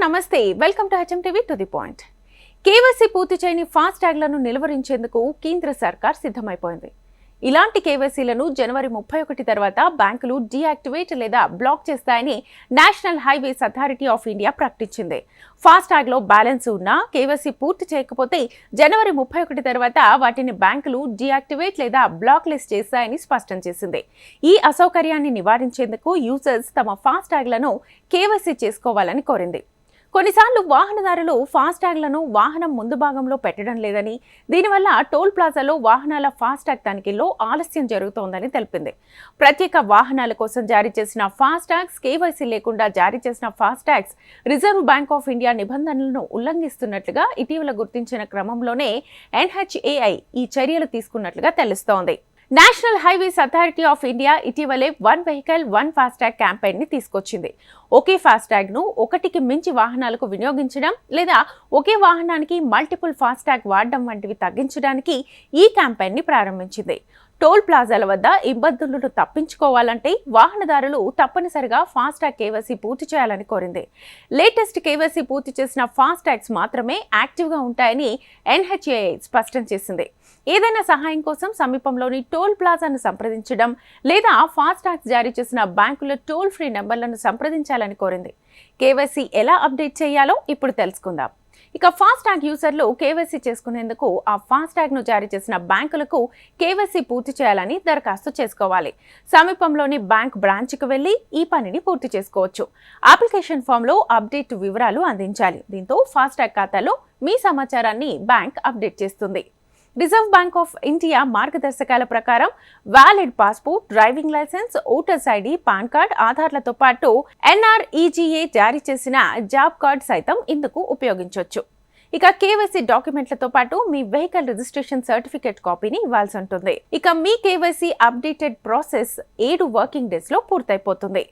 నమస్తే welcome to HM to the point. KYC పూర్తి చేయని ఫాస్ట్ ట్యాగ్లను నిలువరించేందుకు కేంద్ర సర్కార్ సిద్ధమైపోయింది. ఇలాంటి కేవైసీలను జనవరి 31 తర్వాత బ్యాంకులు డీయాక్టివేట్ లేదా బ్లాక్ చేస్తాయని national Highways Authority of India ప్రకటించింది. ఫాస్ట్ ట్యాగ్ లో బ్యాలెన్స్ ఉన్నా కేవైసీ పూర్తి చేయకపోతే జనవరి 31 తర్వాత వాటిని బ్యాంకులు డీయాక్టివేట్ లేదా బ్లాక్ లిస్ట్ చేస్తాయని స్పష్టం చేసింది. ఈ అసౌకర్యాన్ని నివారించేందుకు యూజర్స్ తమ ఫాస్ట్ ట్యాగ్లను కేవైసీ చేసుకోవాలని కోరింది. కొన్నిసార్లు వాహనదారులు ఫాస్ట్ ట్యాగ్లను వాహనం ముందు భాగంలో పెట్టడం లేదని, దీనివల్ల టోల్ ప్లాజాలో వాహనాల ఫాస్ట్ ట్యాగ్ తనిఖీల్లో ఆలస్యం జరుగుతోందని తెలిపింది. ప్రత్యేక వాహనాల కోసం జారీ చేసిన ఫాస్ట్ ట్యాగ్స్, కేవైసీ లేకుండా జారీ చేసిన fast tags reserve Bank of India నిబంధనలను ఉల్లంఘిస్తున్నట్లుగా ఇటీవల గుర్తించిన క్రమంలోనే NHAI ఈ చర్యలు తీసుకున్నట్లుగా తెలుస్తోంది. National Highways Authority of India ఇటీవలే one vehicle one FASTag campaign ని తీసుకొచ్చింది. ఒకే ఫాస్ట్ ట్యాగ్ ను ఒకటికి మించి వాహనాలకు వినియోగించడం లేదా ఒకే వాహనానికి మల్టిపుల్ ఫాస్ట్ ట్యాగ్ వాడడం వంటివి తగ్గించడానికి ఈ క్యాంపెయిన్ ని ప్రారంభించింది. టోల్ ప్లాజాల వద్ద ఇబ్బందులను తప్పించుకోవాలంటే వాహనదారులు తప్పనిసరిగా ఫాస్ట్ ట్యాగ్ కేవైసీ పూర్తి చేయాలని కోరింది. లేటెస్ట్ కేవైసీ పూర్తి చేసిన ఫాస్ట్ ట్యాగ్స్ మాత్రమే యాక్టివ్గా ఉంటాయని NHAI స్పష్టం చేసింది. ఏదైనా సహాయం కోసం సమీపంలోని టోల్ ప్లాజాను సంప్రదించడం లేదా ఫాస్ట్ ట్యాగ్స్ జారీ చేసిన బ్యాంకుల టోల్ ఫ్రీ నెంబర్లను సంప్రదించాలని కోరింది. కేవైసీ ఎలా అప్డేట్ చేయాలో ఇప్పుడు తెలుసుకుందాం. ఇక ఫాస్ట్ ట్యాగ్ యూజర్లు కేవైసీ చేసుకునేందుకు ఆ ఫాస్ట్ ట్యాగ్ ను జారీ చేసిన బ్యాంకులకు కేవైసీ పూర్తి చేయాలని దరఖాస్తు చేసుకోవాలి. సమీపంలోని బ్యాంక్ బ్రాంచ్కి వెళ్లి ఈ పనిని పూర్తి చేసుకోవచ్చు. అప్లికేషన్ ఫామ్ లో అప్డేట్ వివరాలు అందించాలి. దీంతో ఫాస్ట్ ట్యాగ్ ఖాతాలో మీ సమాచారాన్ని బ్యాంక్ అప్డేట్ చేస్తుంది. రిజర్వ్ బ్యాంక్ ఆఫ్ ఇండియా మార్గదర్శకాల ప్రకారం valid passport, driving licence, voters ID, PAN card, ఆధార్లతో పాటు NREGA జారీ చేసిన జాబ్ కార్డ్ సైతం ఇందుకు ఉపయోగించవచ్చు. ఇక కేవైసీ డాక్యుమెంట్లతో పాటు మీ వెహికల్ రిజిస్ట్రేషన్ సర్టిఫికేట్ కాపీని ఇవ్వాల్సి ఉంటుంది. ఇక మీ KYC updated process 7 working days లో పూర్తయిపోతుంది.